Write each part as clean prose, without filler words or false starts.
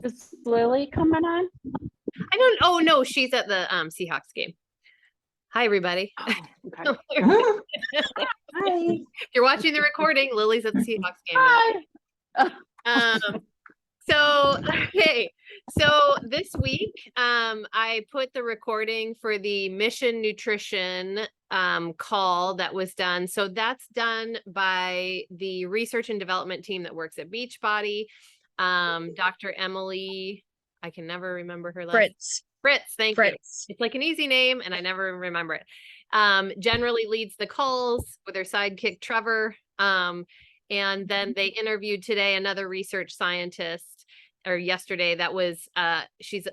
Is Lily coming on? Oh no, she's at the Seahawks game. Hi, everybody. Oh, okay. Hi. If you're watching the recording, Lily's at the Seahawks game now. Hi. Okay. So this week, I put the recording for the Mission Nutrition call that was done. So that's done by the research and development team that works at Beachbody. Dr. Emily, I can never remember her last name. Fritz, thank you. It's like an easy name and I never remember it. Generally leads the calls with her sidekick, Trevor. And then they interviewed today another research scientist, or yesterday, that was, she's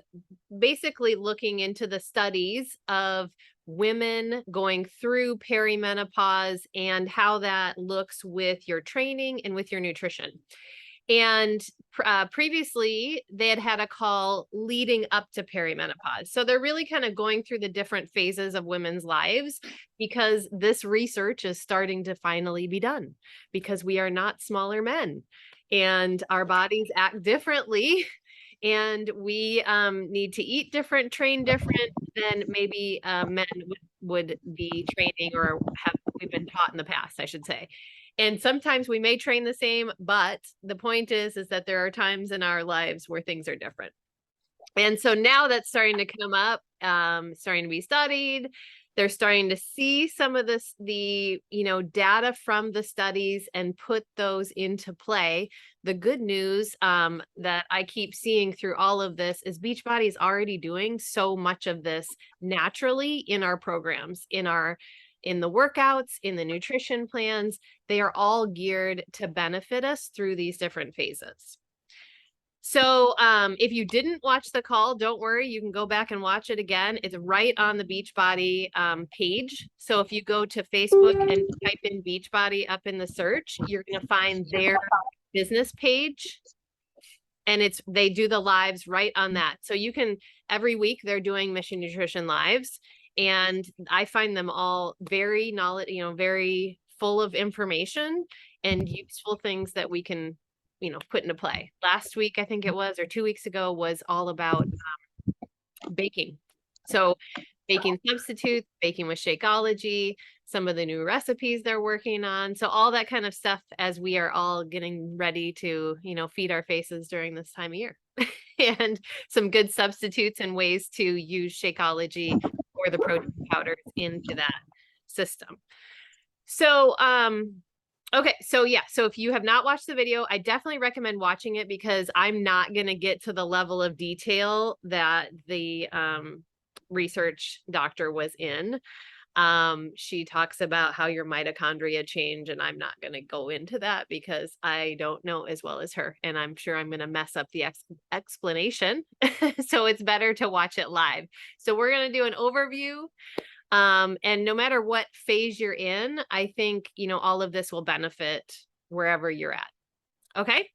basically looking into the studies of women going through perimenopause and how that looks with your training and with your nutrition. And previously they had a call leading up to perimenopause. So they're really kind of going through the different phases of women's lives because this research is starting to finally be done because we are not smaller men and our bodies act differently and we need to eat different, train different than maybe men would be training or we've been taught in the past, I should say. And sometimes we may train the same, but the point is that there are times in our lives where things are different. And so now that's starting to come up, starting to be studied. They're starting to see some of this, data from the studies and put those into play. The good news that I keep seeing through all of this is Beachbody is already doing so much of this naturally in our programs, in the workouts, in the nutrition plans. They are all geared to benefit us through these different phases. So if you didn't watch the call, don't worry, you can go back and watch it again. It's right on the Beachbody page. So if you go to Facebook and type in Beachbody up in the search, you're going to find their business page. And they do the lives right on that. So you can, every week they're doing Mission Nutrition lives. And I find them all very very full of information and useful things that we can, put into play. Last week, I think it was, or 2 weeks ago, was all about baking. So baking substitutes, baking with Shakeology, some of the new recipes they're working on. So all that kind of stuff as we are all getting ready to, feed our faces during this time of year. And some good substitutes and ways to use Shakeology or the protein powders into that system. So, okay. So yeah. So if you have not watched the video, I definitely recommend watching it because I'm not going to get to the level of detail that the research doctor was in. She talks about how your mitochondria change, and I'm not going to go into that because I don't know as well as her, and I'm sure I'm going to mess up the explanation. So it's better to watch it live. So we're going to do an overview. And no matter what phase you're in, I think, all of this will benefit wherever you're at. Okay.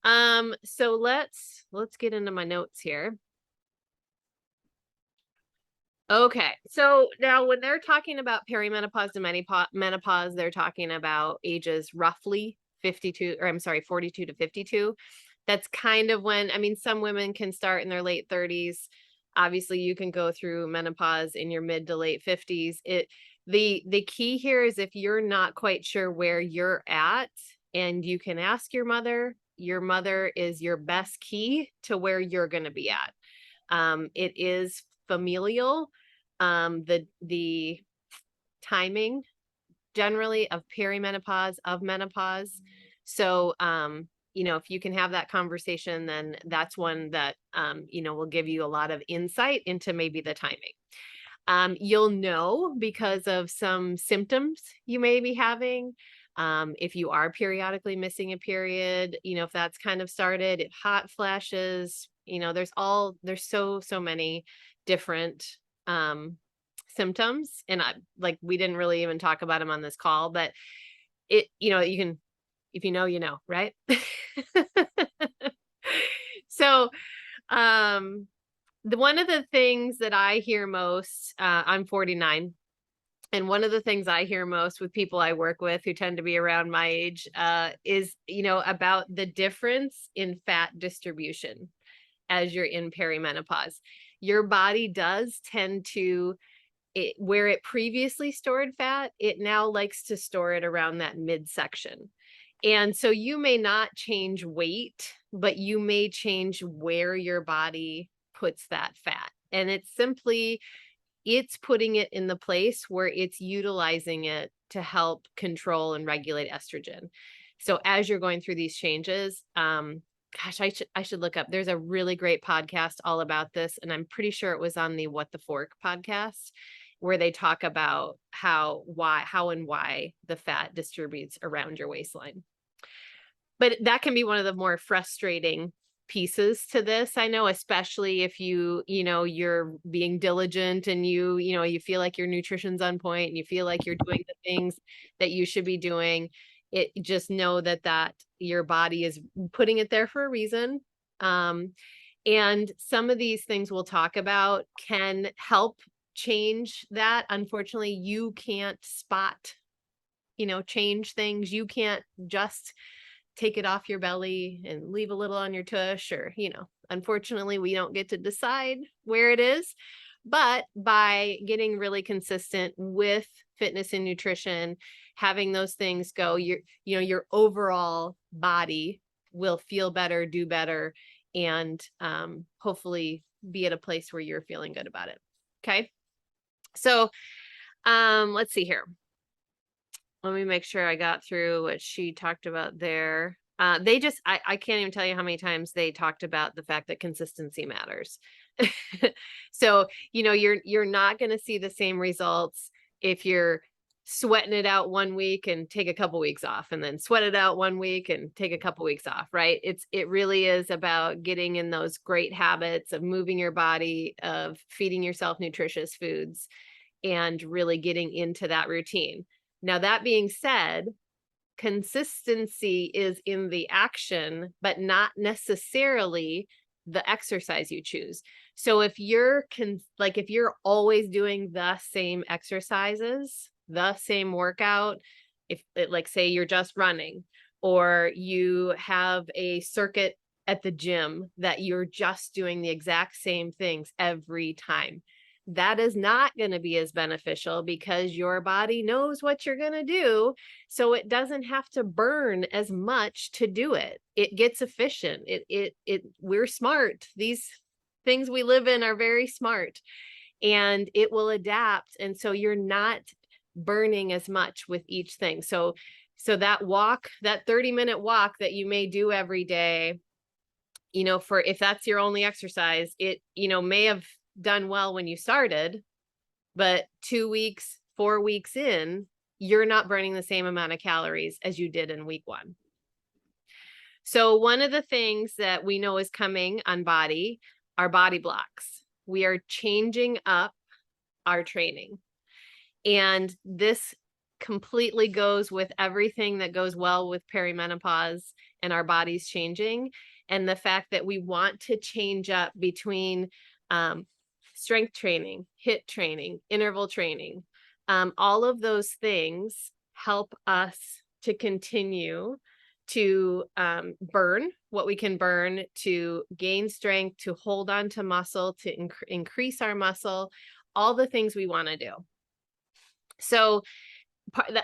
So let's get into my notes here. Okay. So now when they're talking about perimenopause to menopause, they're talking about ages roughly 42 to 52. That's kind of when, some women can start in their late 30s. Obviously you can go through menopause in your mid to late 50s. The key here is if you're not quite sure where you're at, and you can ask your mother is your best key to where you're going to be at. It is familial. The timing generally of perimenopause, of menopause. So, if you can have that conversation, then that's one that, will give you a lot of insight into maybe the timing. You'll know because of some symptoms you may be having. If you are periodically missing a period, if that's kind of started, if hot flashes, there's so many different symptoms, and we didn't really even talk about them on this call, but you can, if right? So one of the things that I hear most, I'm 49, and one of the things I hear most with people I work with who tend to be around my age is, about the difference in fat distribution. as you're in perimenopause. Your body does tend to, where it previously stored fat, it now likes to store it around that midsection. And so you may not change weight, but you may change where your body puts that fat. And it's simply, it's putting it in the place where it's utilizing it to help control and regulate estrogen. So as you're going through these changes, gosh, I should look up. There's a really great podcast all about this, and I'm pretty sure it was on the What the Fork podcast, where they talk about how and why the fat distributes around your waistline. But that can be one of the more frustrating pieces to this. I know, especially if you're being diligent and you feel like your nutrition's on point and you feel like you're doing the things that you should be doing. It just know that your body is putting it there for a reason. And some of these things we'll talk about can help change that. Unfortunately, you can't spot, change things. You can't just take it off your belly and leave a little on your tush, or, unfortunately, we don't get to decide where it is. But by getting really consistent with fitness and nutrition, having those things go, your overall body will feel better, do better, and hopefully be at a place where you're feeling good about it. Okay. So let's see here. Let me make sure I got through what she talked about there. I can't even tell you how many times they talked about the fact that consistency matters. So, you're not going to see the same results if you're sweating it out 1 week and take a couple weeks off, and then sweat it out 1 week and take a couple weeks off, right? It really is about getting in those great habits of moving your body, of feeding yourself nutritious foods, and really getting into that routine. Now, that being said, consistency is in the action, but not necessarily the exercise you choose. So if you're if you're always doing the same exercises, the same workout, say you're just running, or you have a circuit at the gym that you're just doing the exact same things every time, that is not going to be as beneficial, because your body knows what you're going to do. So it doesn't have to burn as much to do it. It gets efficient. We're smart. These things we live in are very smart, and it will adapt. And so you're not burning as much with each thing. So that walk, that 30-minute walk that you may do every day, if that's your only exercise, it, may have done well when you started, but 2 weeks, 4 weeks in, you're not burning the same amount of calories as you did in week 1. So one of the things that we know is coming on body are body blocks. We are changing up our training. And this completely goes with everything that goes well with perimenopause and our bodies changing, and the fact that we want to change up between strength training, HIIT training, interval training. All of those things help us to continue to burn what we can burn, to gain strength, to hold on to muscle, to increase our muscle, all the things we want to do. So,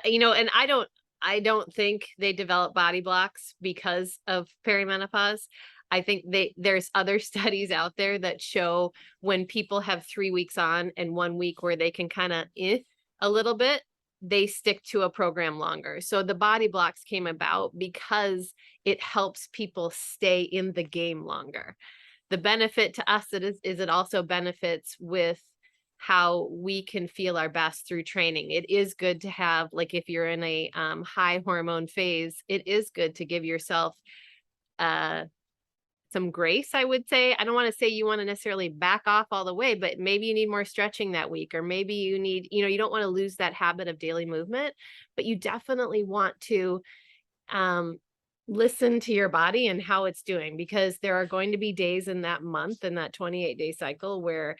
and I don't think they develop body blocks because of perimenopause. I think there's other studies out there that show when people have 3 weeks on and 1 week where they can kind of a little bit, they stick to a program longer. So the body blocks came about because it helps people stay in the game longer. The benefit to us is it also benefits with how we can feel our best through training. It is good to have, if you're in a high hormone phase, it is good to give yourself some grace, I would say. I don't want to say you want to necessarily back off all the way, but maybe you need more stretching that week, or maybe you need, you don't want to lose that habit of daily movement, but you definitely want to listen to your body and how it's doing, because there are going to be days in that month, in that 28-day cycle, where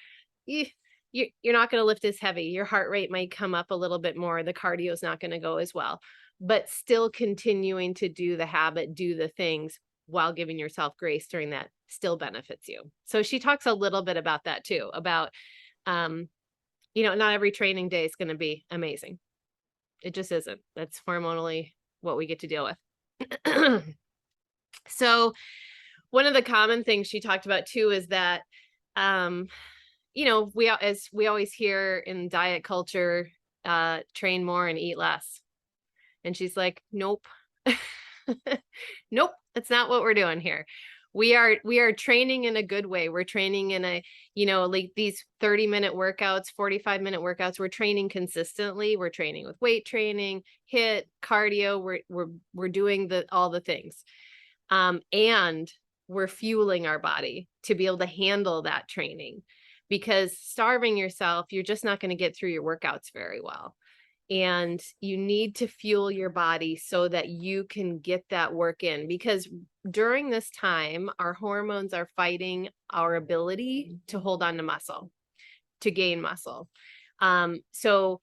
you're not going to lift as heavy. Your heart rate might come up a little bit more. The cardio is not going to go as well, but still continuing to do the habit, do the things while giving yourself grace during that still benefits you. So she talks a little bit about that too, about, not every training day is going to be amazing. It just isn't. That's hormonally what we get to deal with. So one of the common things she talked about too is that, as we always hear in diet culture, train more and eat less. And she's like, nope. Nope, that's not what we're doing here. We are training in a good way. We're training in a, like these 30-minute workouts, 45-minute workouts. We're training consistently. We're training with weight training, HIIT, cardio. We're doing all the things. And we're fueling our body to be able to handle that training, because starving yourself, you're just not going to get through your workouts very well. And you need to fuel your body so that you can get that work in, because during this time, our hormones are fighting our ability to hold on to muscle, to gain muscle. So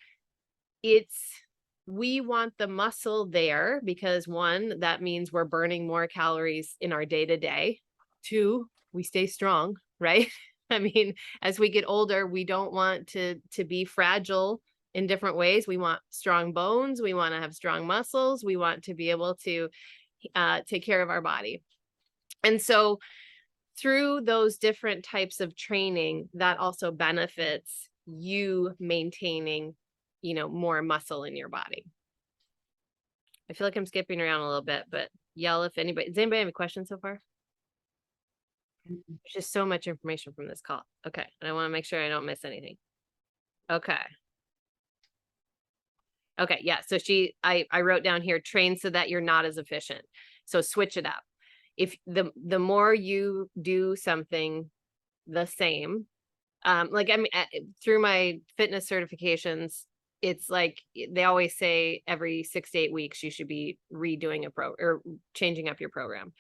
we want the muscle there because 1, that means we're burning more calories in our day to day. 2, we stay strong, right? I mean, as we get older, we don't want to be fragile in different ways. We want strong bones. We want to have strong muscles. We want to be able to take care of our body. And so through those different types of training, that also benefits you maintaining, more muscle in your body. I feel like I'm skipping around a little bit, but yell if anybody, does anybody have any questions so far? There's just so much information from this call. Okay. And I want to make sure I don't miss anything. Okay. Okay. Yeah. So I wrote down here, train so that you're not as efficient. So switch it up. If the more you do something the same, through my fitness certifications, it's like they always say every 6 to 8 weeks, you should be redoing or changing up your program.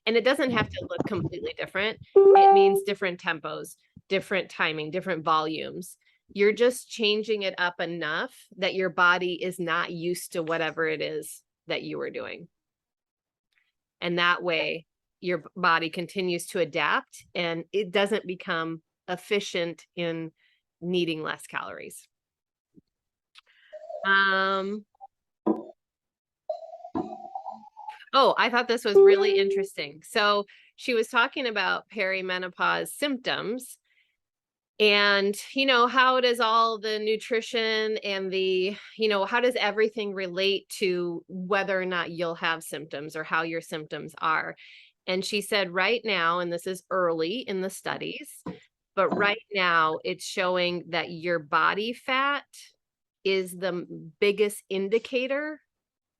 And it doesn't have to look completely different. It means different tempos, different timing, different volumes. You're just changing it up enough that your body is not used to whatever it is that you are doing. And that way your body continues to adapt and it doesn't become efficient in needing less calories. I thought this was really interesting. So she was talking about perimenopause symptoms and, how does all the nutrition and how does everything relate to whether or not you'll have symptoms or how your symptoms are. And she said right now, and this is early in the studies, but right now it's showing that your body fat is the biggest indicator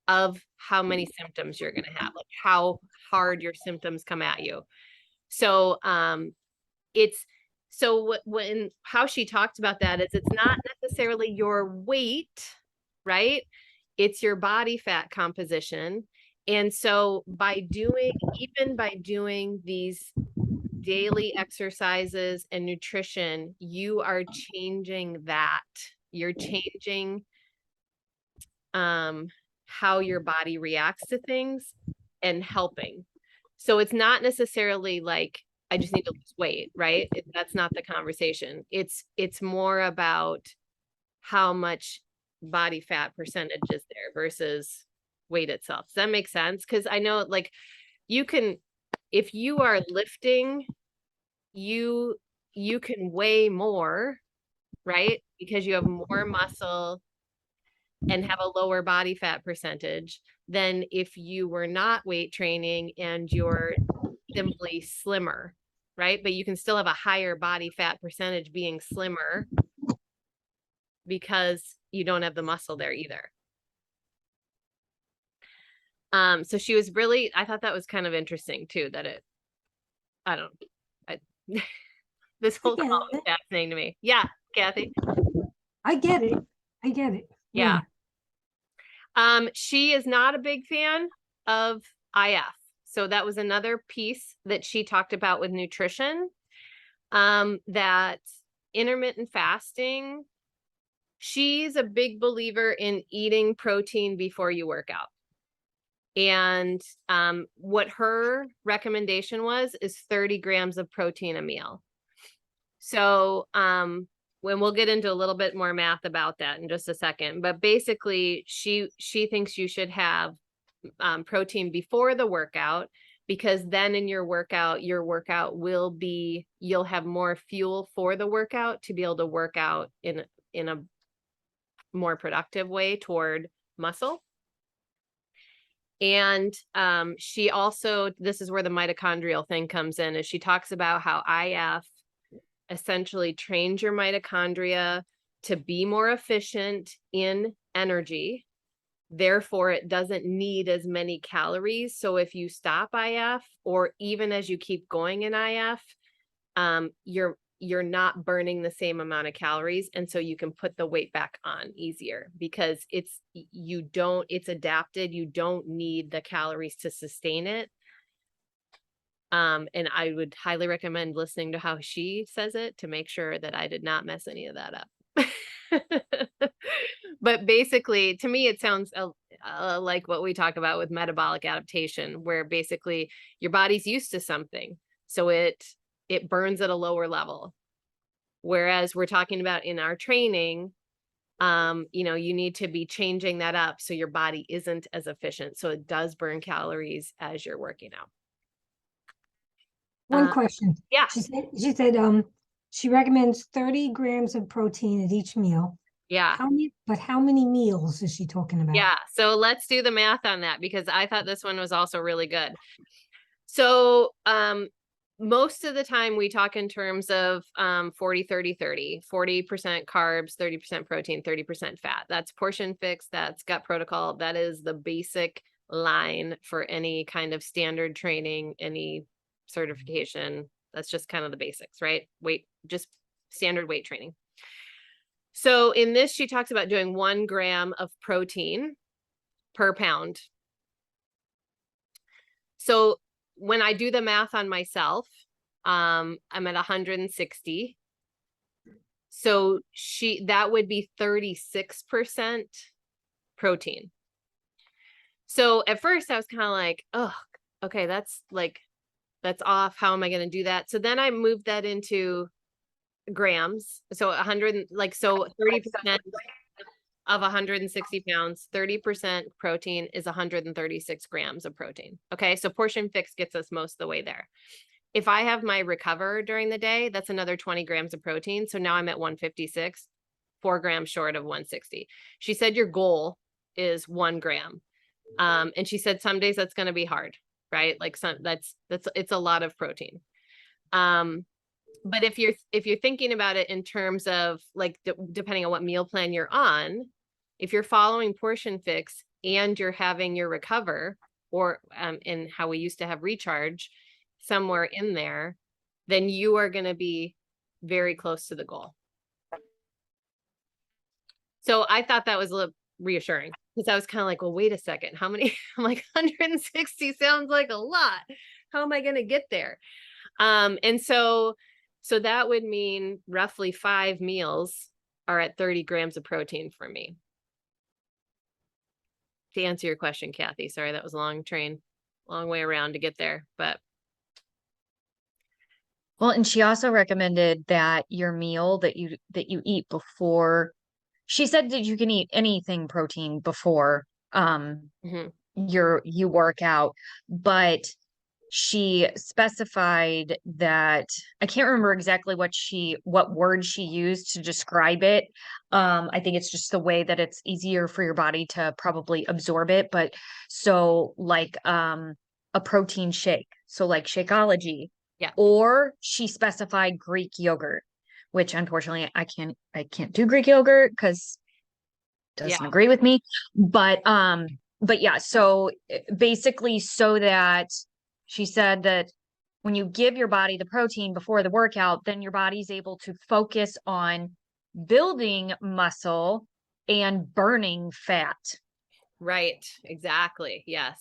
of how many symptoms you're going to have, like how hard your symptoms come at you. So how she talked about that is it's not necessarily your weight, right? It's your body fat composition. And so by doing these daily exercises and nutrition, you are changing that. You're changing how your body reacts to things and helping. So it's not necessarily like, I just need to lose weight, right? That's not the conversation. It's more about how much body fat percentage is there versus weight itself. Does that make sense? Because I know like if you are lifting, you can weigh more, right? Because you have more muscle and have a lower body fat percentage than if you were not weight training and you're simply slimmer, right? But you can still have a higher body fat percentage being slimmer because you don't have the muscle there either. So she was I thought that was kind of interesting too, that this whole call was fascinating to me. Yeah, Kathy. I get it. Yeah. She is not a big fan of IF. So that was another piece that she talked about with nutrition, that intermittent fasting, she's a big believer in eating protein before you work out. And what her recommendation was is 30 grams of protein a meal. So when we'll get into a little bit more math about that in just a second, but basically she thinks you should have protein before the workout, because then in your workout will be, you'll have more fuel for the workout to be able to work out in a more productive way toward muscle. And she also, this is where the mitochondrial thing comes in, is she talks about how IF essentially trains your mitochondria to be more efficient in energy. Therefore, it doesn't need as many calories. So if you stop IF, or even as you keep going in IF, you're not burning the same amount of calories. And so you can put the weight back on easier, because it's adapted. You don't need the calories to sustain it. And I would highly recommend listening to how she says it to make sure that I did not mess any of that up. But basically, to me, it sounds like what we talk about with metabolic adaptation, where basically your body's used to something, so it burns at a lower level. Whereas we're talking about in our training, you need to be changing that up so your body isn't as efficient. So it does burn calories as you're working out. One question. Yeah. She said she recommends 30 grams of protein at each meal. Yeah. How many meals is she talking about? Yeah. So let's do the math on that, because I thought this one was also really good. So most of the time we talk in terms of 40, 30, 30, 40% carbs, 30% protein, 30% fat. That's portion fix. That's gut protocol. That is the basic line for any kind of standard training, any certification. That's just kind of the basics, right? Just standard weight training. So in this, she talks about doing 1 gram of protein per pound. So when I do the math on myself, I'm at 160. So that would be 36% protein. So at first I was kind of like, oh, okay, that's off. How am I going to do that? So then I moved that into grams. So 30% of 160 pounds, 30% protein is 136 grams of protein. Okay. So portion fix gets us most of the way there. If I have my recover during the day, that's another 20 grams of protein. So now I'm at 156, 4 grams short of 160. She said your goal is 1 gram. And she said some days that's going to be hard, right? Like it's a lot of protein. But if you're thinking about it in terms of like, depending on what meal plan you're on, if you're following portion fix and you're having your recover, or in how we used to have recharge somewhere in there, then you are going to be very close to the goal. So I thought that was a little reassuring, because I was kind of like, well, wait a second, how many? I'm like, 160 sounds like a lot. How am I going to get there? And so that would mean roughly 5 meals are at 30 grams of protein for me. To answer your question, Kathy, sorry, that was a long way around to get there, but. Well, and she also recommended that your meal that you eat before, she said that you can eat anything protein before you work out, but she specified that, I can't remember exactly what word she used to describe it. I think it's just the way that it's easier for your body to probably absorb it. But so like a protein shake, so like Shakeology. Yeah. Or she specified Greek yogurt, which unfortunately I can't do Greek yogurt because it doesn't agree with me. But yeah, so basically, so that she said that when you give your body the protein before the workout, then your body's able to focus on building muscle and burning fat. Right. Exactly. Yes.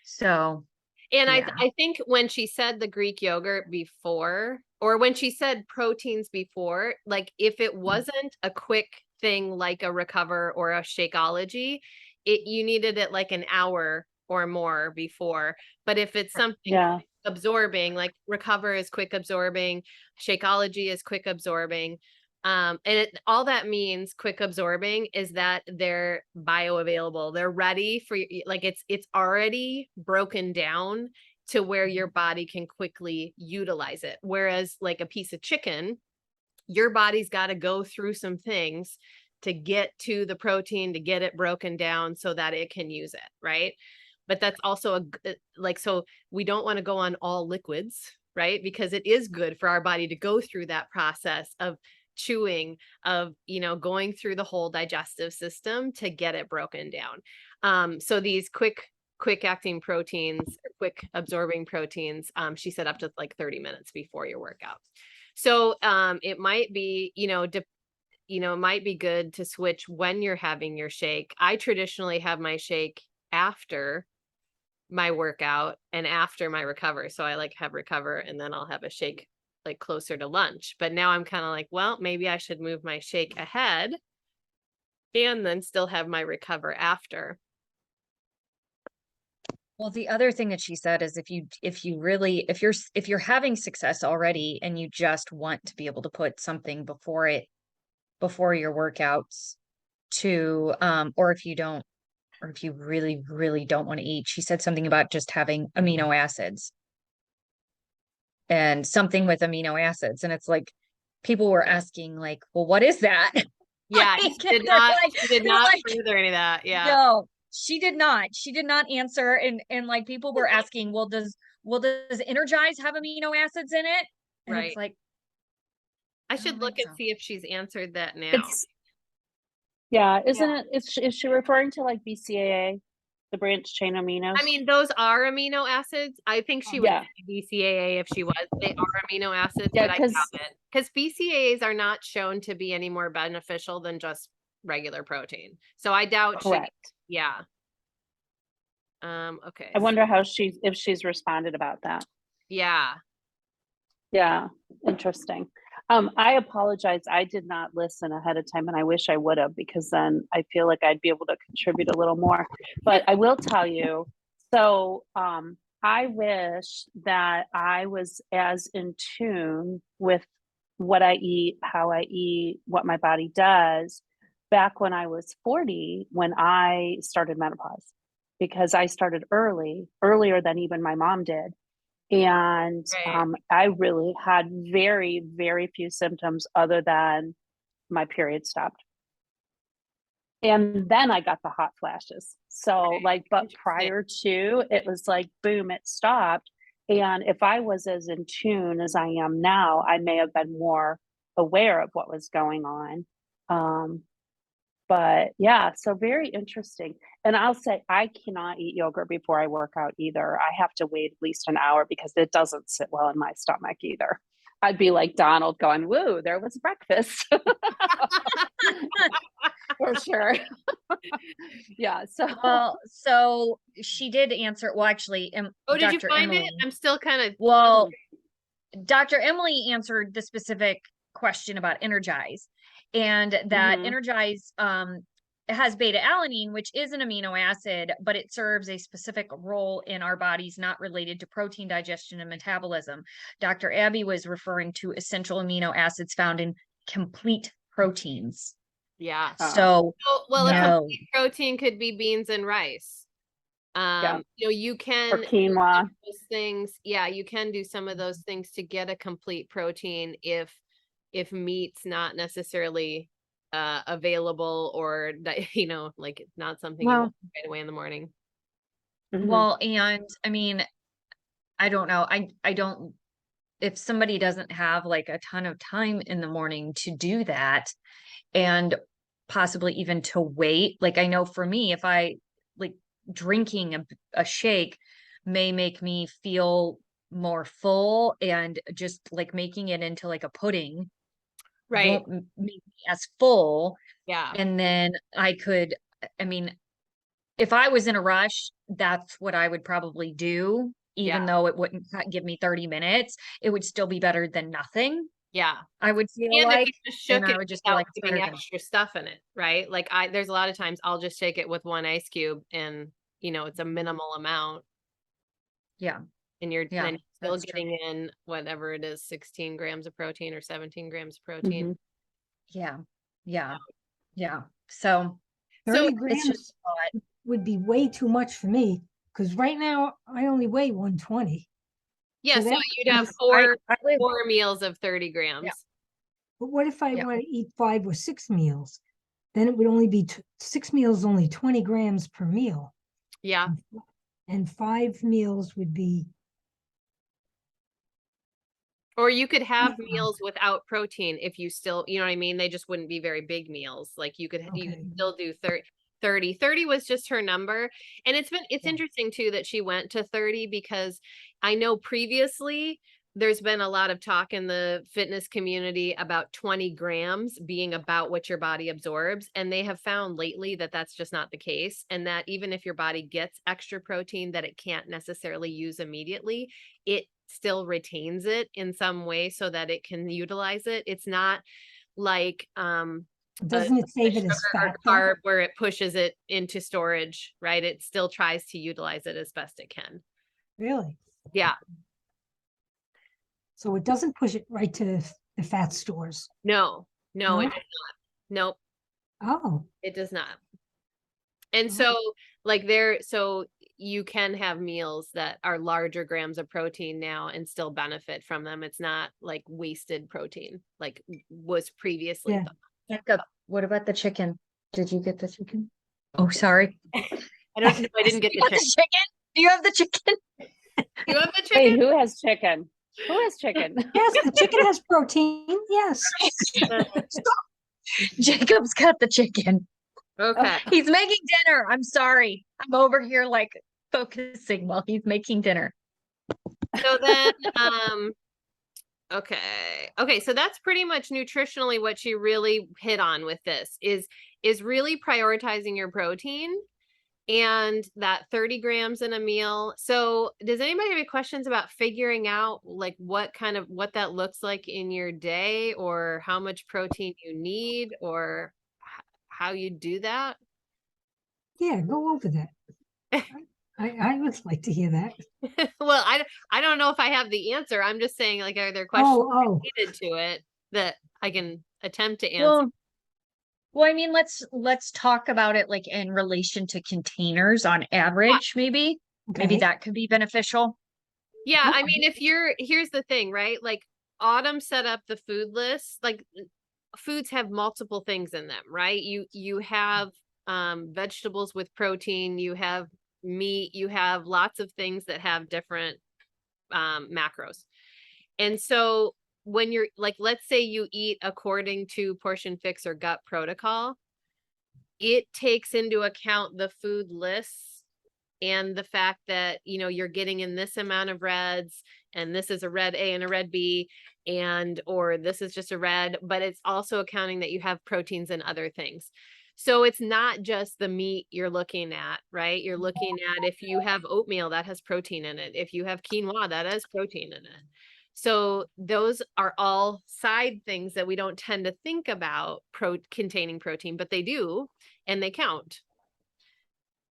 So. And yeah. I think when she said the Greek yogurt before, or when she said proteins before, like if it wasn't a quick thing like a recover or a Shakeology, you needed it like an hour or more before. But if it's something Yeah. absorbing, like Recover is quick absorbing, Shakeology is quick absorbing. All that means quick absorbing is that they're bioavailable. They're ready for like it's already broken down to where your body can quickly utilize it. Whereas like a piece of chicken, your body's got to go through some things to get to the protein, to get it broken down so that it can use it, right? But that's also like, so we don't want to go on all liquids, right? Because it is good for our body to go through that process of chewing, of, going through the whole digestive system to get it broken down. So these quick acting proteins, quick absorbing proteins, she said up to like 30 minutes before your workout. So it might be, it might be good to switch when you're having your shake. I traditionally have my shake after my workout and after my Recover. So I like have Recover and then I'll have a shake like closer to lunch. But now I'm kind of like, well, maybe I should move my shake ahead and then still have my Recover after. Well, the other thing that she said is if you're having success already and you just want to be able to put something before your workouts to or if you really, really don't want to eat, she said something about just having amino acids and something with amino acids. And it's like people were asking like, well, what is that? Yeah, Like, she did they're not like, further any of that. Yeah. no, she did not answer. And like people were asking, well, does Energize have amino acids in it? And Right. it's like, I don't should look think and so. see if she's answered that now. It's yeah, isn't it? Is she referring to like BCAA, the branched chain aminos? I mean, those are amino acids. I think she would Yeah. say BCAA if she was. They are amino acids, Yeah, but I doubt it. Because BCAAs are not shown to be any more beneficial than just regular protein. So I doubt correct. yeah. Okay. I wonder how if she's responded about that. Yeah. Yeah, interesting. I apologize. I did not listen ahead of time, and I wish I would have, because then I feel like I'd be able to contribute a little more. But I will tell you, so I wish that I was as in tune with what I eat, how I eat, what my body does back when I was 40, when I started menopause, because I started earlier than even my mom did. And Right. I really had very, very few symptoms other than my period stopped. And then I got the hot flashes. So Right. like, but Interesting. prior to, it was like, boom, it stopped. And if I was as in tune as I am now, I may have been more aware of what was going on. But yeah, so very interesting. And I'll say I cannot eat yogurt before I work out either. I have to wait at least an hour because it doesn't sit well in my stomach either. I'd be like Donald going, woo, there was breakfast. For sure. Yeah. So she did answer. Well, actually, Oh, did you Dr. find Emily, it? I'm still kind of well, Dr. Emily answered the specific question about Energize, and that Mhm. Energize has beta alanine, which is an amino acid, but it serves a specific role in our bodies not related to protein digestion and metabolism. Dr. Abby was referring to essential amino acids found in complete proteins. yeah. So, Well, a no. complete protein could be beans and rice. Yeah. You can Or do quinoa. those things. Yeah, you can do some of those things to get a complete protein if meat's not necessarily available, or like it's not something you Well, want right away in the morning. Mhm. well, and I mean, I don't know. I don't, if somebody doesn't have like a ton of time in the morning to do that, and possibly even to wait, like I know for me, if I like drinking a shake may make me feel more full, and just like making it into like a pudding Right. won't make me as full. Yeah. And then I mean, if I was in a rush, that's what I would probably do. Even Yeah. though it wouldn't give me 30 minutes, it would still be better than nothing. Yeah. I would feel And like, if you just shook and I it would just feel without like it's putting better than. extra stuff in it, right? Like there's a lot of times I'll just shake it with one ice cube and you know, it's a minimal amount. Yeah. And you're Yeah, then still that's true. getting in whatever it is, 16 grams of protein or 17 grams of protein. Mhm. Yeah. Yeah. Yeah. So 30 So it's just grams would be way too much for me, because right now I only weigh 120. yeah, So so that you'd have means- I live, 4 meals of 30 grams. But what if I Yeah. want to eat 5 or 6 meals? Then it would only be 6 meals, only 20 grams per meal. Yeah. And 5 meals would be, Or you could have Yeah. meals without protein if you still, you know what I mean? They just wouldn't be very big meals. Like you could Okay. still do 30. 30 was just her number. And it's Yeah. interesting too that she went to 30 because I know previously there's been a lot of talk in the fitness community about 20 grams being about what your body absorbs. And they have found lately that that's just not the case. And that even if your body gets extra protein that it can't necessarily use immediately, it still retains it in some way so that it can utilize it. It's not like Doesn't it say that sugar it's or fat though? carb where it pushes it into storage, right? It still tries to utilize it as best it can. Really? Yeah. So it doesn't push it right to the fat stores. No, it No? does not. Nope, Oh, it does not. And Oh. so like so you can have meals that are larger grams of protein now and still benefit from them. It's not like wasted protein like was previously Yeah. thought. Jacob, what about the chicken? Did you get the chicken? Oh, sorry. I don't know. I didn't get You the got the chicken. chicken? Do you have the chicken? You have the Wait, chicken? who has chicken? Who has chicken? yes, the chicken has protein. Yes. Jacob's got the chicken. Okay. He's making dinner. I'm sorry. I'm over here like focusing while he's making dinner. So then, okay. So that's pretty much nutritionally what she really hit on with this is really prioritizing your protein and that 30 grams in a meal. So does anybody have any questions about figuring out like what that looks like in your day or how much protein you need or how you do that? Yeah, go over that. I would like to hear that. Well, I don't know if I have the answer. I'm just saying like, are there questions Oh, related to it that I can attempt to answer? Well, I mean, let's talk about it like in relation to containers on average, maybe. Maybe okay. that could be beneficial. Yeah, I Okay. mean, here's the thing, right? Like Autumn set up the food list, like foods have multiple things in them, right? You have vegetables with protein, you have meat, you have lots of things that have different macros. And so when you're like, let's say you eat according to Portion Fix or Gut Protocol, it takes into account the food lists and the fact that, you know, you're getting in this amount of reds and this is a red A and a red B or this is just a red, but it's also accounting that you have proteins and other things. So it's not just the meat you're looking at, right? You're looking at if you have oatmeal that has protein in it, if you have quinoa that has protein in it. So those are all side things that we don't tend to think about containing protein, but they do and they count.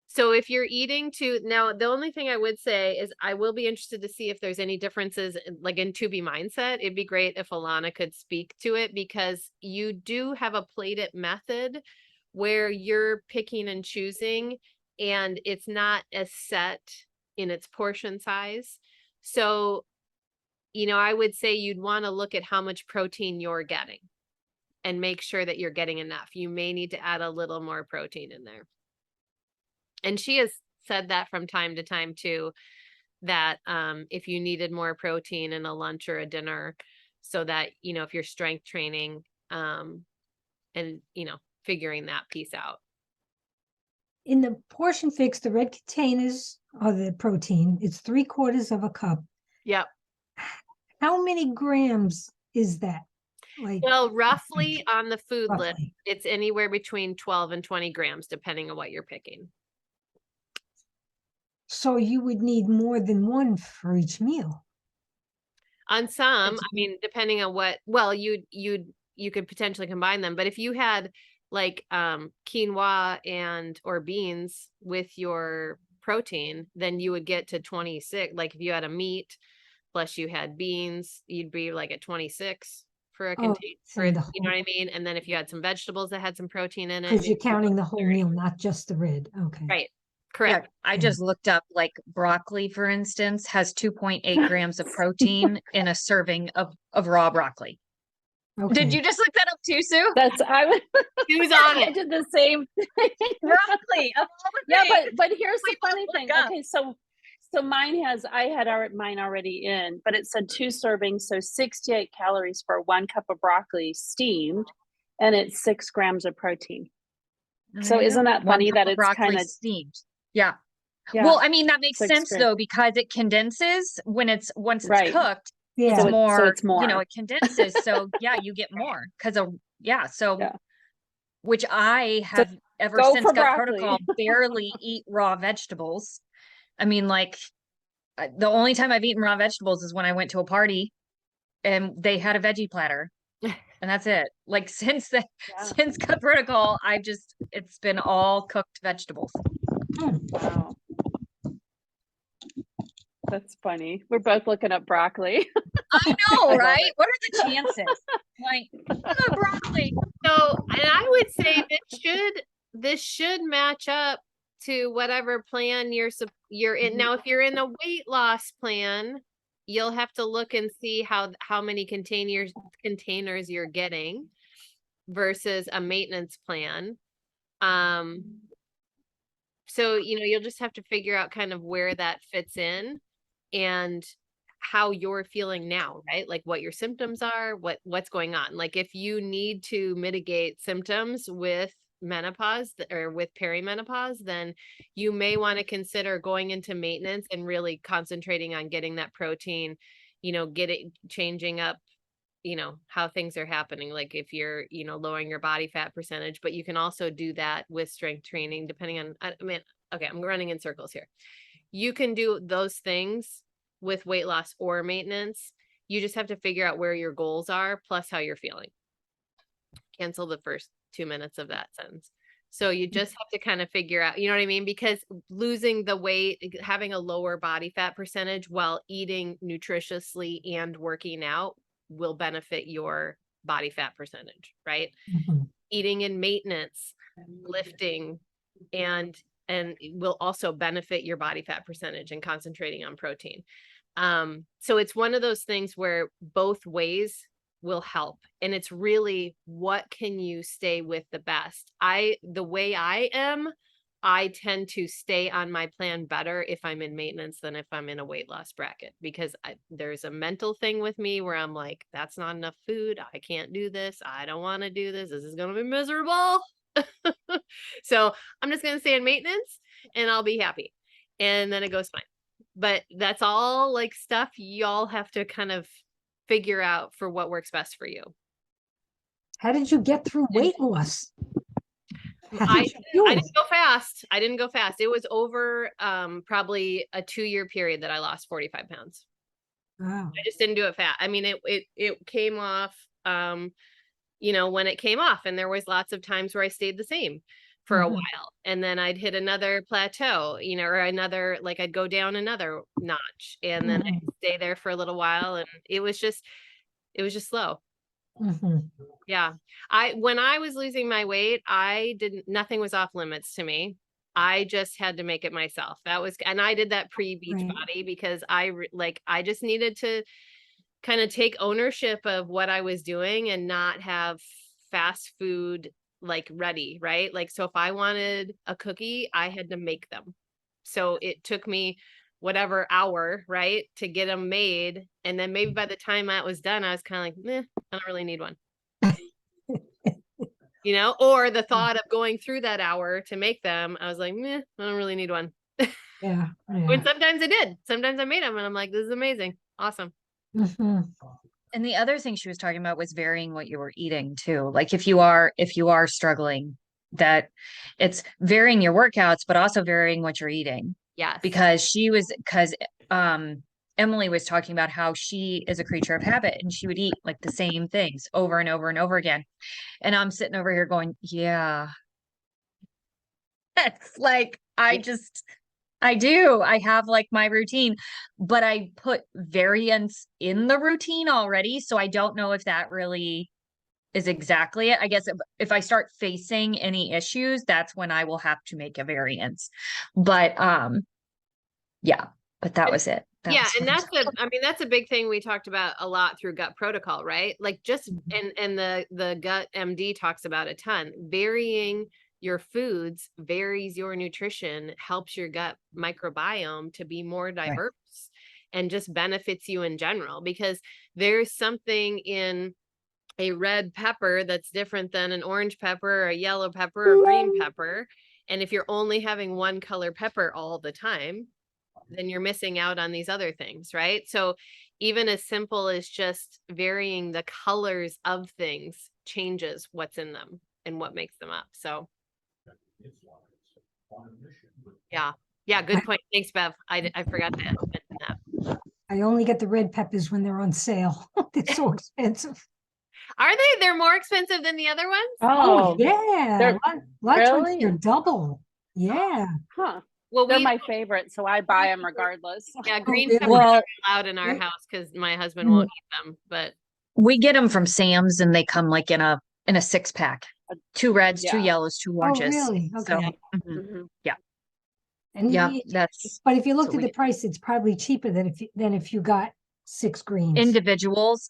So if you're eating now, the only thing I would say is I will be interested to see if there's any differences like in To Be mindset. It'd be great if Alana could speak to it because you do have a plate it method where you're picking and choosing and it's not as set in its portion size. So, you know, I would say you'd want to look at how much protein you're getting and make sure that you're getting enough. You may need to add a little more protein in there. And she has said that from time to time too, that if you needed more protein in a lunch or a dinner, so that, you know, if you're strength training and, you know, figuring that piece out. In the Portion Fix, the red containers are the protein. It's 3/4 of a cup. Yep. How many grams is that? Like, Well, roughly on the food list, roughly. it's anywhere between 12 and 20 grams, depending on what you're picking. So you would need more than one for each meal. On some, It's- I mean, depending on well, you could potentially combine them, but if you had like quinoa or beans with your protein, then you would get to 26. Like if you had a meat plus you had beans, you'd be like at 26 for a Oh, contain so for, the you know whole, what I mean? And then if you had some vegetables that had some protein in it, because maybe you're you go counting the to whole 30. meal, not just the red. Okay. Right. Yeah, Correct. I Yeah. just looked up like broccoli, for instance, has 2.8 grams of protein in a serving of raw broccoli. Did Okay. you just look that up too, Sue? Who's on I it? did the same thing. Broccoli of all the Yeah, things. but here's the We both funny look thing. up. Okay, so I had mine already in, but it said 2 servings, so 68 calories for 1 cup of broccoli steamed, and it's 6 grams of protein. And So there you isn't go. that 1 funny cup that of it's broccoli kind of, steamed. Yeah. yeah, Well, I mean, that makes 6 sense grams, though, because it condenses once it's right? cooked, Yeah. it's So more, it's more. it condenses. So yeah, you get more because of, yeah. So, Yeah. which I So have ever go since for gut broccoli. protocol barely eat raw vegetables. I mean, like the only time I've eaten raw vegetables is when I went to a party and they had a veggie platter. And that's it. Like since Yeah. since gut protocol, it's been all cooked vegetables. Hmm. Wow. That's funny. We're both looking up broccoli. I I know, love right? it. What are the chances? Like, broccoli. So, and I would say this should match up to whatever plan you're in. Mhm. Now, if you're in a weight loss plan, you'll have to look and see how many containers you're getting versus a maintenance plan. So, you'll just have to figure out kind of where that fits in and how you're feeling now, right? Like what your symptoms are, what's going on. Like if you need to mitigate symptoms with menopause or with perimenopause, then you may want to consider going into maintenance and really concentrating on getting that protein, changing up how things are happening, like if you're lowering your body fat percentage. But you can also do that with strength training depending on, I mean, okay, I'm running in circles here. You can do those things with weight loss or maintenance. You just have to figure out where your goals are plus how you're feeling. Cancel the first 2 minutes of that sentence. So you just have to kind of figure out, you know what I mean? Because losing the weight, having a lower body fat percentage while eating nutritiously and working out will benefit your body fat percentage, right? Mhm. Eating in maintenance, lifting, and it will also benefit your body fat percentage and concentrating on protein. So it's one of those things where both ways will help. And it's really, what can you stay with the best? The way I am, I tend to stay on my plan better if I'm in maintenance than if I'm in a weight loss bracket, because there's a mental thing with me where I'm like, that's not enough food. I can't do this. I don't want to do this. This is going to be miserable. So I'm just going to stay in maintenance and I'll be happy. And then it goes fine. But that's all like stuff y'all have to kind of figure out for what works best for you. How did you get through weight loss? How I did you do it? didn't go fast. I didn't go fast. It was over probably a 2-year period that I lost 45 pounds. Wow. I just didn't do it fast. I mean, it came off, when it came off, and there was lots of times where I stayed the same for a Mhm. while, and then I'd hit another plateau, or another, like I'd go down another notch, and then I'd stay there for a little while, and it was just slow. Mhm. Yeah. When I was losing my weight, nothing was off limits to me. I just had to make it myself. And I did that pre-beach Right. body because I just needed to kind of take ownership of what I was doing and not have fast food like ready, right? Like, so if I wanted a cookie, I had to make them. So it took me whatever hour, right, to get them made. And then maybe by the time that was done, I was kind of like, I don't really need one. Or the thought of going through that hour to make them, I was like, I don't really need one. Yeah. When Yeah. sometimes I did. Sometimes I made them and I'm like, this is amazing. Awesome. Mhm. And the other thing she was talking about was varying what you were eating too. Like if you are struggling, that it's varying your workouts, but also varying what you're eating. Yes. Because Emily was talking about how she is a creature of habit and she would eat like the same things over and over and over again. And I'm sitting over here going, yeah. It's like, I do. I have like my routine, but I put variants in the routine already. So I don't know if that really is exactly it. I guess if I start facing any issues, that's when I will have to make a variance. But yeah, but that was it. Yeah, and that's a big thing we talked about a lot through gut protocol, right? Like just and the gut MD talks about a ton. Varying your foods varies your nutrition, helps your gut microbiome to be more diverse and just benefits you in general, because there's something in a red pepper that's different than an orange pepper or a yellow pepper or green pepper. And if you're only having one color pepper all the time, then you're missing out on these other things, right? So even as simple as just varying the colors of things changes what's in them and what makes them up. So yeah, good point. Thanks, Bev. I forgot to mention that. I only get the red peppers when they're on sale. They're so expensive. Are they? They're more expensive than the other ones? Oh, yeah. they're- A lot of times really? they're double. Yeah. Huh. Well, They're my favorite, so I buy them regardless. yeah, green really? peppers Well, aren't allowed in our Yeah. house because my husband won't eat them. But we get them from Sam's and they come like in a 6-pack. 2 reds, 2 Yeah. yellows, 2 Oh, oranges. really? So, Okay. mhm. Mhm. And Yeah, you- that's but if you looked so at the price, it's probably cheaper than if you got 6 greens. individuals.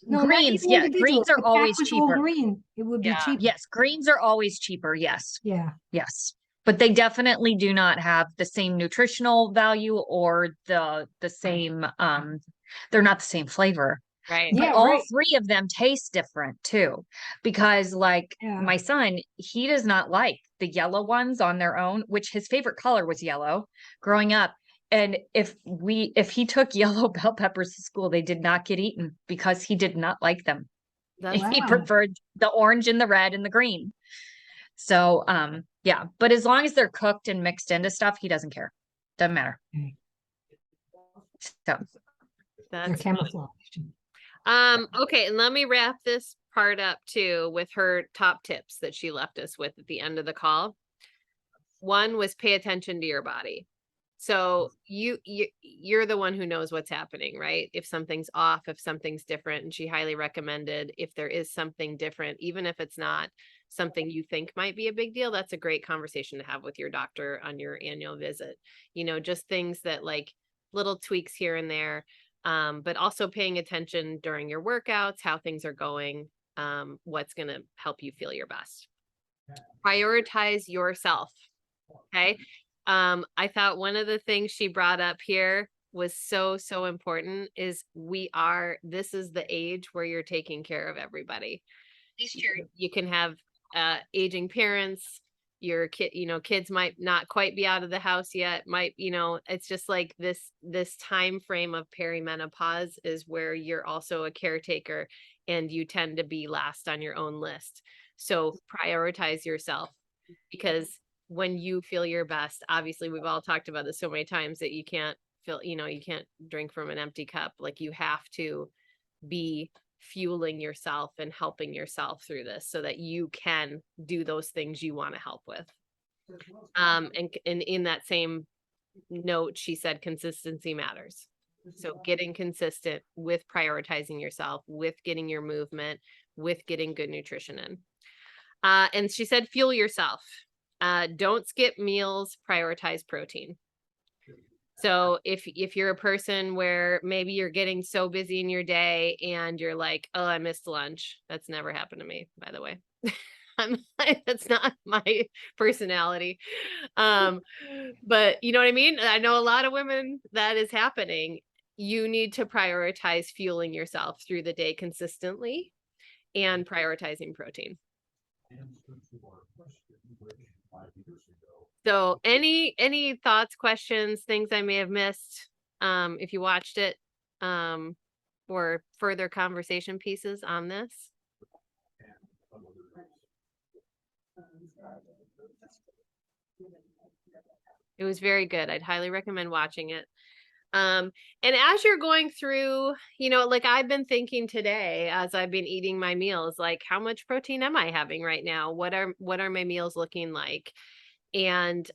No, not Greens, even yeah, individual. greens If are the pack always was all cheaper. green, it would be Yeah. cheaper. Yes, greens are always cheaper. Yes. Yeah. Yes. But they definitely do not have the same nutritional value or the same they're not the same flavor. right. But Yeah, all right. 3 of them taste different too. Because like Yeah. my son, he does not like the yellow ones on their own, which his favorite color was yellow growing up. And if he took yellow bell peppers to school, they did not get eaten because he did not like them. That's He Wow. preferred the orange and the red and the green. So, yeah, but as long as they're cooked and mixed into stuff, he doesn't care. Doesn't matter. Okay. So, They're that's camouflaged. Okay, and let me wrap this part up too with her top tips that she left us with at the end of the call. One was pay attention to your body. So you're the one who knows what's happening, right? If something's off, if something's different, and she highly recommended if there is something different, even if it's not something you think might be a big deal, that's a great conversation to have with your doctor on your annual visit. You know, just things that like little tweaks here and there, but also paying attention during your workouts, how things are going, what's going to help you feel your best. Prioritize yourself. Okay. I thought one of the things she brought up here was so important is this is the age where you're taking care of everybody. You can have aging parents, your kids might not quite be out of the house yet, it's just like this time frame of perimenopause is where you're also a caretaker and you tend to be last on your own list. So prioritize yourself, because when you feel your best, obviously we've all talked about this so many times that you can't you can't drink from an empty cup. Like you have to be fueling yourself and helping yourself through this so that you can do those things you want to help with. And in that same note, she said consistency matters. So getting consistent with prioritizing yourself, with getting your movement, with getting good nutrition in. And she said, fuel yourself. Don't skip meals, prioritize protein. So if you're a person where maybe you're getting so busy in your day and you're like, oh, I missed lunch. That's never happened to me, by the way. That's not my personality. But you know what I mean? I know a lot of women that is happening. You need to prioritize fueling yourself through the day consistently and prioritizing protein. So any thoughts, questions, things I may have missed, if you watched it, or further conversation pieces on this? It was very good. I'd highly recommend watching it. And as you're going through, like I've been thinking today, as I've been eating my meals, like how much protein am I having right now? What are my meals looking like? And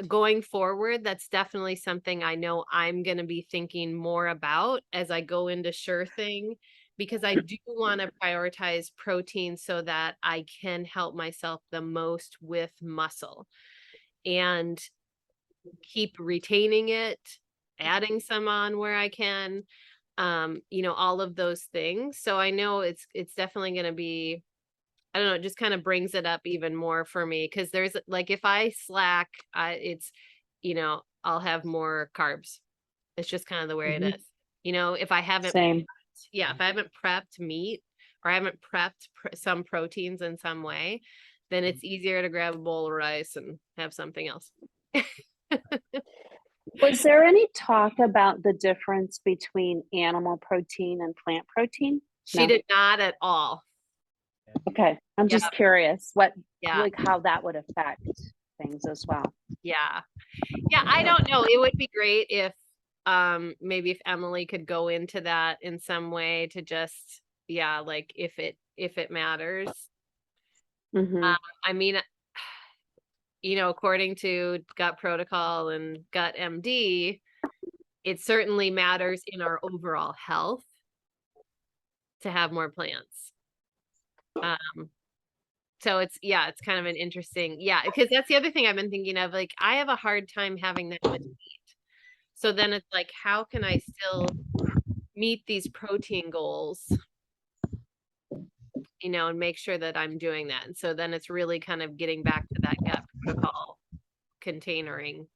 going forward, that's definitely something I know I'm going to be thinking more about as I go into Sure Thing, because I do want to prioritize protein so that I can help myself the most with muscle and keep retaining it, adding some on where I can, you know, all of those things. So I know it's definitely going to be, I don't know, it just kind of brings it up even more for me, because there's like, if I slack, it's, you know, I'll have more carbs. It's just kind of the way it is. You know, if I haven't, Same. if I haven't prepped meat or I haven't prepped some proteins in some way, then it's easier to grab a bowl of rice and have something else. Was there any talk about the difference between animal protein and plant protein? She No. did not at all. Okay, I'm Yeah. just curious what, Yeah. like, how that would affect things as well. Yeah. Yeah, I don't know. It would be great if maybe if Emily could go into that in some way to just, yeah, like if it matters. Mhm. I mean, you know, according to Gut Protocol and Gut MD, it certainly matters in our overall health to have more plants. So it's, yeah, it's kind of an interesting, yeah, because that's the other thing I've been thinking of. Like, I have a hard time having that much meat. So then it's like, how can I still meet these protein goals, you know, and make sure that I'm doing that. And so then it's really kind of getting back to that gut protocol containering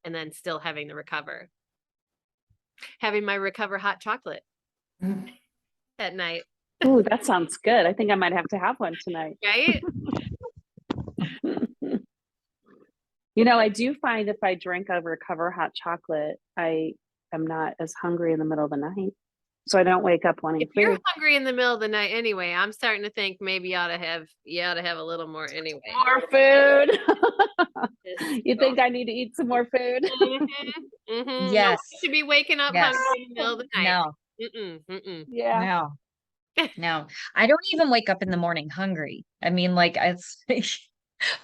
and then still having the recover. Having my recover hot chocolate at night. Ooh, that sounds good. I think I might have to have one tonight. Right? You know, I do find if I drink a Recover hot chocolate, I am not as hungry in the middle of the night. So I don't wake up wanting If you're food. hungry in the middle of the night anyway, I'm starting to think maybe you ought to have a little more anyway. More food. Just You think I need to eat some more food? No Yes. one should be waking up Yes. hungry in the middle of the night. No, Yeah. no, no. I don't even wake up in the morning hungry. I mean, like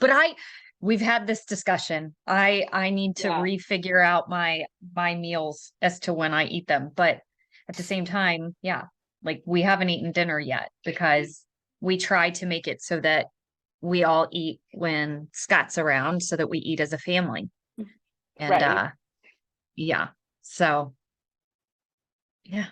but we've had this discussion. I need to Yeah. refigure out my meals as to when I eat them. But at the same time, yeah, like we haven't eaten dinner yet because we try to make it so that we all eat when Scott's around so that we eat as a family. And Right. yeah. So yeah.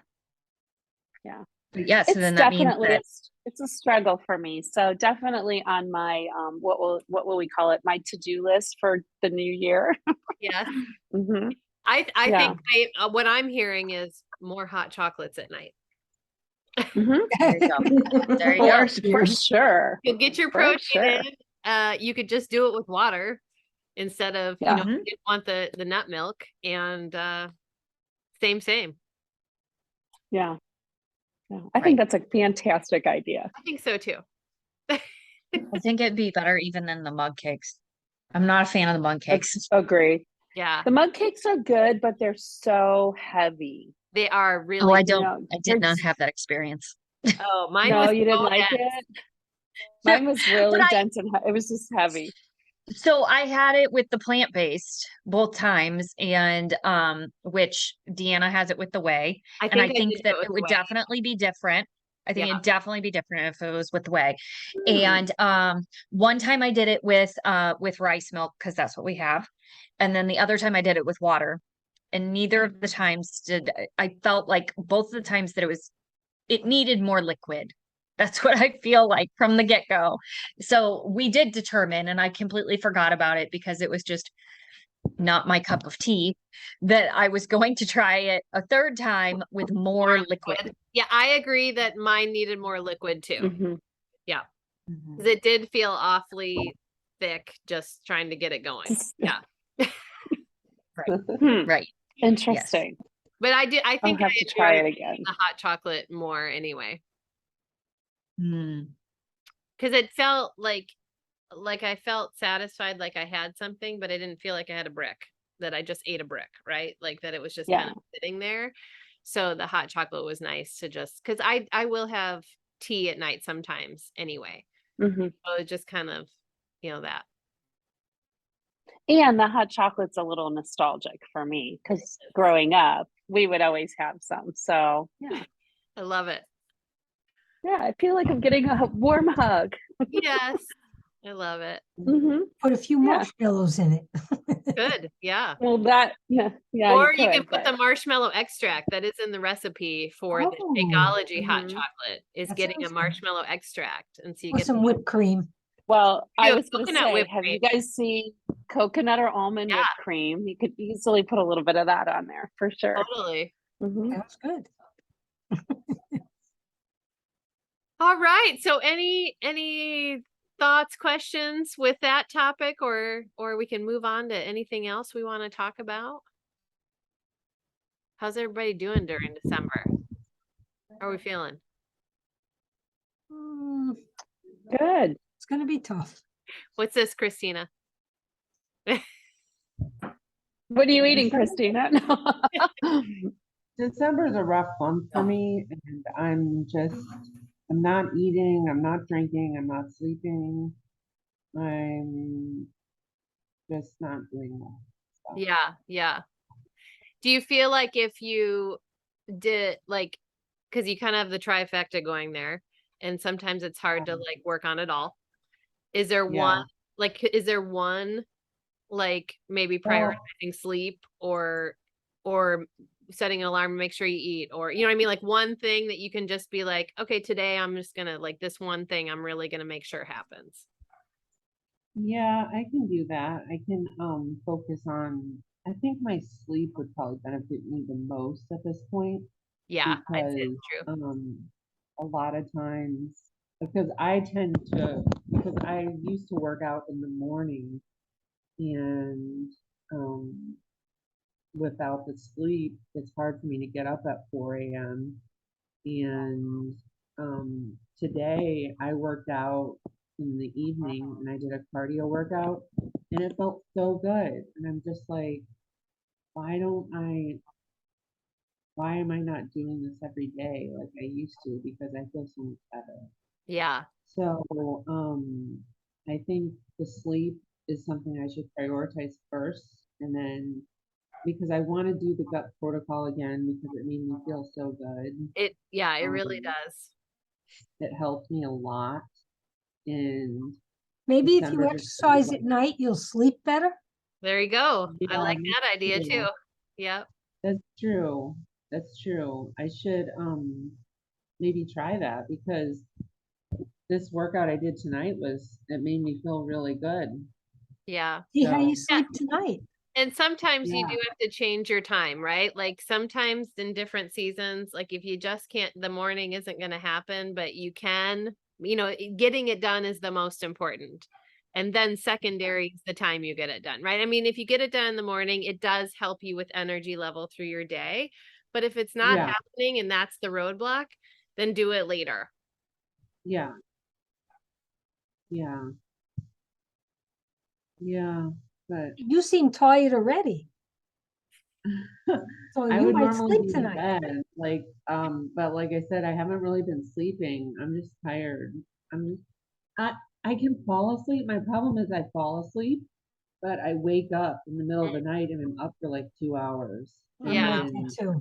Yeah. But yeah, so It's then that means definitely that it's a struggle for me. So definitely on my what will we call it? My to-do list for the new year. Yes. hmm I Yeah. think what I'm hearing is more hot chocolates at night. hmm there you go. There you go. For sure. You'll get your For protein sure. in. You could just do it with water instead of, Yeah. you know, you didn't want the nut milk, and same. Yeah. Yeah. I think that's a fantastic idea. I think so too. I think it'd be better even than the mug cakes. I'm not a fan of the mug cakes. Agree. Yeah, The mug cakes are good, but they're so heavy. they are Oh, really. I don't. know, I they're did not just- have that experience. Oh, mine No, was you didn't so like dense. it. Mine was really But dense and it was just heavy. So I had it with the plant-based both times, and which Deanna has it with the whey. I And I think think did that do with it the would whey. definitely be different. I think Yeah. it'd definitely be different if it was with the whey. Mm. And one time I did it with rice milk because that's what we have. And then the other time I did it with water. And neither of the times I felt like both of the times that it needed more liquid. That's what I feel like from the get-go. So we did determine, and I completely forgot about it because it was just not my cup of tea, that I was going to try it a third time with more liquid. Yeah, I agree that mine needed more liquid too. Mhm. Mhm. 'Cause it did feel awfully thick just trying to get it going. Yeah. Hmm. Right. Interesting. But I I'll think have I to try it enjoyed again. the hot chocolate more anyway. Mm. Because it felt like I felt satisfied, like I had something, but I didn't feel like I had a brick, that I just ate a brick, right? Like that it was just kind Yeah. of sitting there. So the hot chocolate was nice to just, because I will have tea at night sometimes anyway. hmm So it just kind of, you know, that. And the hot chocolate's a little nostalgic for me because growing up, we would always have some. So yeah, I love it. yeah, I feel like I'm getting a warm hug. Yes, I love it. Hmm. Put a few Yeah. marshmallows in it. Good. Yeah. Well, yeah, Or you you can could, put the but marshmallow extract that is in the for the Oh. Shakeology hot Mhm. chocolate is That getting a sounds good. marshmallow extract. And so you Or get some whipped cream. well, I Yeah, was going to coconut say, whipped have you cream. guys seen coconut or almond Yeah. whipped cream? You could easily put a little bit of that on there for sure. Totally. Hmm. Sounds good. All right. So any thoughts, questions with that topic, or we can move on to anything else we want to talk about? How's everybody doing during December? How are we feeling? Mm, Good. it's gonna be tough. What's this, Christina? What are you eating, Christina? No. December is a rough month for me, and I'm not eating, I'm not drinking, I'm not sleeping. I'm just not doing well. So, Yeah, yeah. Do you feel like if you did like, because you kind of have the trifecta going there, and sometimes it's hard to like work on it all. Is there one, yeah. like, is there one, like maybe Well, prioritizing sleep or setting an alarm to make sure you eat, or you know what I mean? Like one thing that you can just be like, okay, today I'm just gonna like this one thing I'm really gonna make sure happens. yeah, I can do that. I can focus on, I think my sleep would probably benefit me the most at this point Yeah, I'd say because it's true. a lot of times because because I used to work out in the morning and um without the sleep, it's hard for me to get up at 4 a.m. And today I worked out in the evening and I did a cardio workout and it felt so good. And I'm just like, why don't I, why am I not doing this every day like I used to? Because I feel so much better. Yeah, So I think the sleep is something I should prioritize first. And then because I want to do the gut protocol again because it made me feel so good. it really Um, does. it helped me a lot. And Maybe if you December just feels exercise at like, night, you'll sleep better. There you go. I yeah, like me that idea too. too. Yep. That's true. That's true. I should maybe try that because this workout I did tonight it made me feel really good. Yeah. See how you So Yeah. sleep tonight. And sometimes you yeah, do have to change your time, right? Like sometimes in different seasons, like if you just can't, the morning isn't going to happen, but you can, getting it done is the most important. And then secondary is the time you get it done, right? I mean, if you get it done in the morning, it does help you with energy level through your day. But if it's not yeah, happening and that's the roadblock, then do it later. yeah, yeah, yeah. But You seem tired already, so I you would might normally sleep be in tonight. bed, like, but like I said, I haven't really been sleeping. I'm just tired. I'm just, I, I can fall asleep. My problem is I fall asleep, but I wake up in the middle of the night and I'm up for like 2 hours and I'm Yeah. like then that too.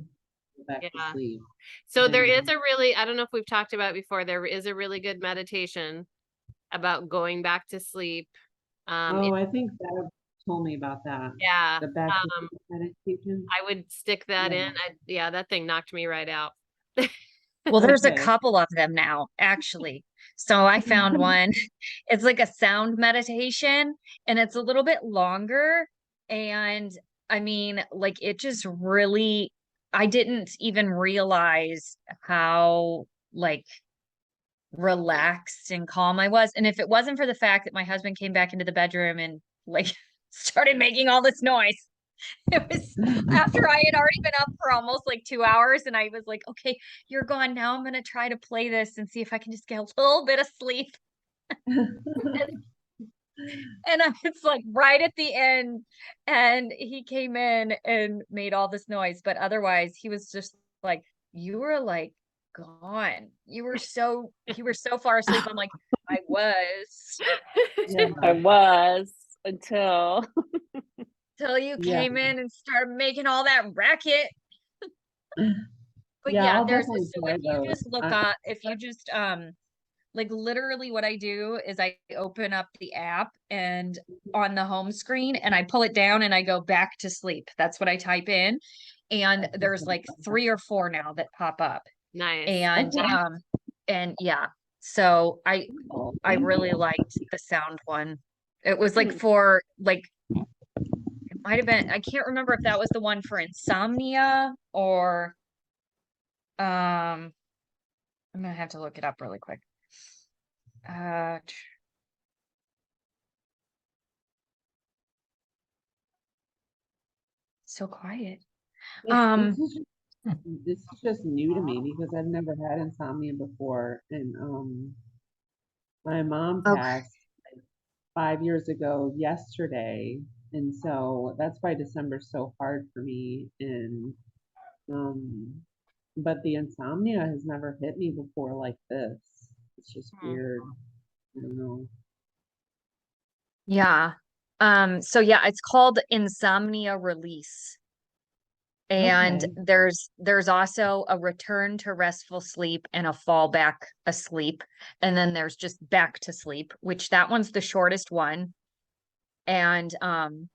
go back to Yeah. sleep. So there is And I don't know if we've talked about before, there is a really good meditation about going back to sleep. oh, I think Deb told me about that. Yeah, The back to sleep meditation. I would stick that in. Yeah. Yeah, that thing knocked me right out. Well, there's a Okay. couple of them now, actually. So I found one. It's like a sound meditation and it's a little bit longer. And I mean, like it just really, I didn't even realize how like relaxed and calm I was. And if it wasn't for the fact that my husband came back into the bedroom and like started making all this noise, it was after I had already been up for almost like 2 hours and I was like, okay, you're gone. Now I'm going to try to play this and see if I can just get a little bit of sleep. And it's like right at the end and he came in and made all this noise. But otherwise he was just like, you were like gone. You were so far asleep. I'm like, I was. Yeah. I was until till you Yeah. came in and started making all that racket. But Yeah, yeah, I'll there's definitely so try if you those. just look up, if you just like literally what I do is I open up the app and on the home screen and I pull it down and I go back to sleep. That's what I type in. And there's like 3 or 4 now that pop up. Nice. And yeah, so I Oh, I thank really you. liked the sound one. It was like Hmm. for like it might have been, I can't remember if that was the one for insomnia or I'm gonna have to look it up really quick. So quiet. This is this is just new to me because I've never had insomnia before, and my mom Okay. passed like 5 years ago yesterday, and so that's why December's so hard for me. And um, but the insomnia has never hit me before like this. It's just Hmm. weird. I don't know. Yeah. So yeah, it's called Insomnia Release. And Okay. there's also a return to restful sleep and a fall back asleep. And then there's just back to sleep, which that one's the shortest one. And but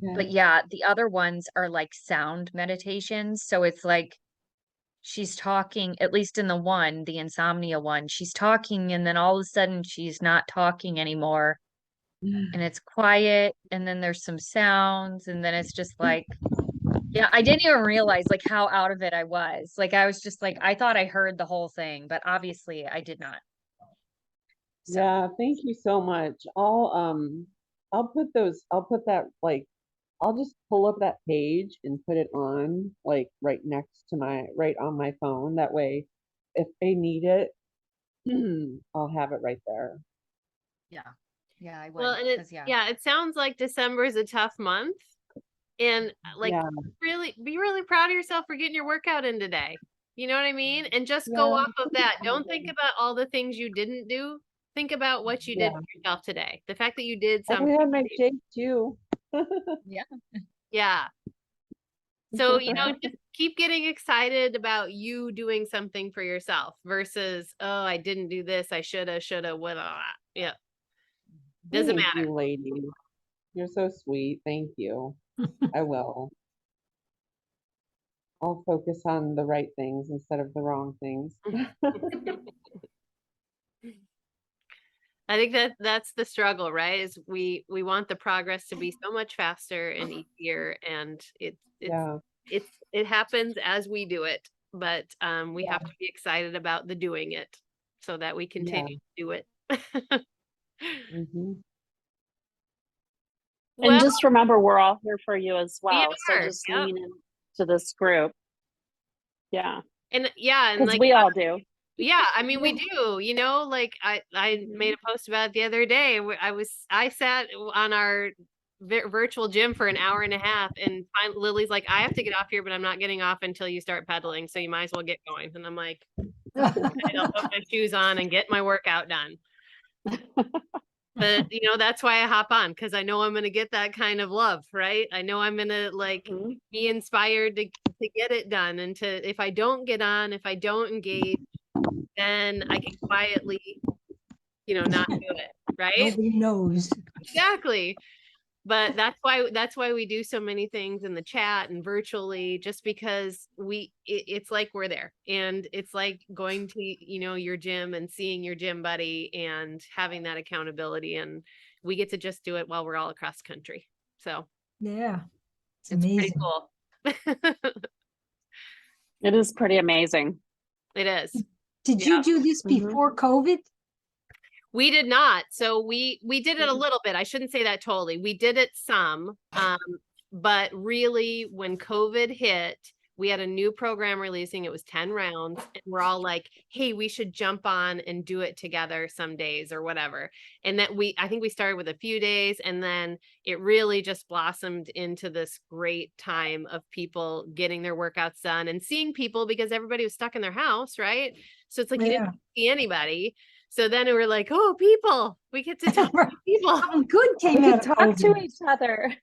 Okay. yeah, the other ones are like sound meditations. So it's like she's talking, at least in the one, the insomnia one, she's talking and then all of a sudden she's not talking anymore and it's quiet and then there's some sounds and then it's just like, yeah, I didn't even realize like how out of it I was. Like I was just like, I thought I heard the whole thing, but obviously I did not. So Yeah, thank you so much. I'll put that like I'll just pull up that page and put it on like right on my phone. That way if they need it, I'll have it right there. yeah. Yeah, I Well, would. and Cause yeah. it sounds like December is a tough month. And like Yeah, be really proud of yourself for getting your workout in today. You know what I mean? And just go yeah, off of that. Don't think about all the things you didn't do. Think about what you did yeah. for yourself today. The fact that you did I something. had my shake too. Yeah. Yeah. So, just keep getting excited about you doing something for yourself versus, oh, I didn't do this. I shoulda, woulda. Yeah. Doesn't Thank matter. you, lady. You're so sweet. Thank you. I will. I'll focus on the right things instead of the wrong things. I think that's the struggle, right? Is we want the progress to be so much faster and easier, and Yeah, it happens as we do it, but we yeah, have to be excited about the doing it so that we yeah. continue to do it. Hmm. And Well, just remember, we're all here for you as we well. So are, just yep. lean into this group. Yeah, And yeah, and because like we all do. yeah, I mean, we do, like I made a post about it the other day. I sat on our virtual gym for an hour and a half, and Lily's like, I have to get off here, but I'm not getting off until you start pedaling, so you might as well get going. And I'm like, I'll put my shoes on and get my workout done. But that's why I hop on, because I know I'm gonna get that kind of love, right? I know I'm gonna Mhm. be inspired to get it done, and if I don't get on, if I don't engage, then I can quietly, not do it, right? Nobody knows. Exactly. But that's why we do so many things in the chat and virtually, just because it's like we're there, and it's like going to your gym and seeing your gym buddy and having that accountability, and we get to just do it while we're all across the country. So Yeah, it's it's pretty amazing. cool. It is pretty amazing. It is. Did Yeah. you do this Mhm. before COVID? We did not. So we did it a little bit. I shouldn't say that totally. We did it some. But really when COVID hit, we had a new program releasing. It was 10 rounds, and we're all like, hey, we should jump on and do it together some days or whatever. And that I think we started with a few days, and then it really just blossomed into this great time of people getting their workouts done and seeing people, because everybody was stuck in their house, right? So it's like you Yeah. didn't see anybody. So then we were like, oh, people, we get to talk to people. Something good We came can out of talk to COVID. each other.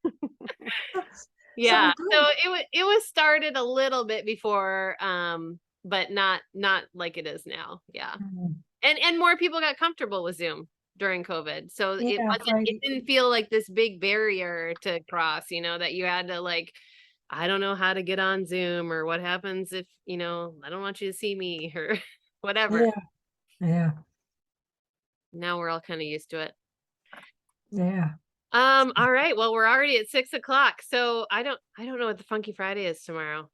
Yeah. Something So good. it was started a little bit before, but not like it is now. Yeah. Mm, And more people got comfortable with Zoom during COVID. So it Yeah, wasn't, right. it didn't feel like this big barrier to cross, that you had to like, I don't know how to get on Zoom, or what happens if, I don't want you to see me, or whatever. Yeah, yeah, Now we're all kind of used to it. yeah. All right. Well, we're already at 6:00. So I don't know what the Funky Friday is tomorrow.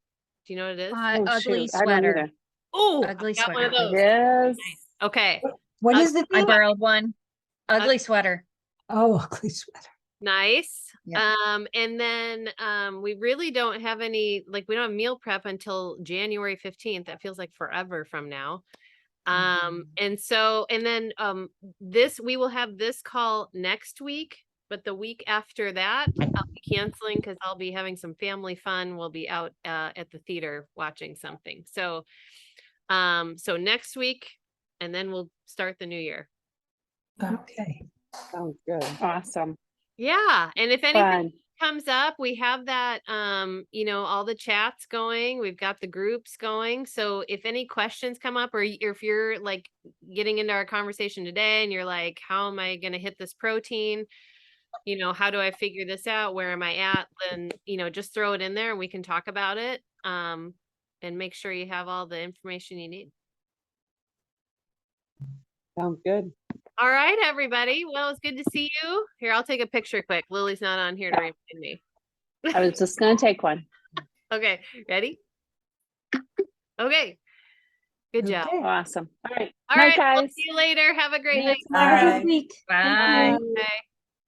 Do you know what it is? Oh, Ugly shoot, I don't sweater. either. Oh, Ugly got one of sweater. those. It is. Okay. What is the I theme? borrowed one. Ugly sweater. Oh, ugly sweater. Nice. Yeah. And then we really don't have any, like, we don't have meal prep until January 15th. That feels like forever from now. And then we will have this call next week, but the week after that I'll be canceling because I'll be having some family fun. We'll be out at the theater watching something. So next week, and then we'll start the new year. Okay. Sounds good. Awesome. Yeah. And if anything Fun. comes up, we have that, all the chats going, we've got the groups going. So if any questions come up, or if you're like getting into our conversation today and you're like, how am I going to hit this protein? How do I figure this out? Where am I at? Then, just throw it in there and we can talk about it. And make sure you have all the information you need. Sounds good. All right, everybody. Well, it's good to see you. Here, I'll take a picture quick. Lily's not on here to remind me. I was just going to take one. Okay, ready? Okay. Good job. Okay. Awesome. All right. All Night, right, we'll guys. see you later. Have a great night. Have a Bye. good week. Thank Bye. you. Bye.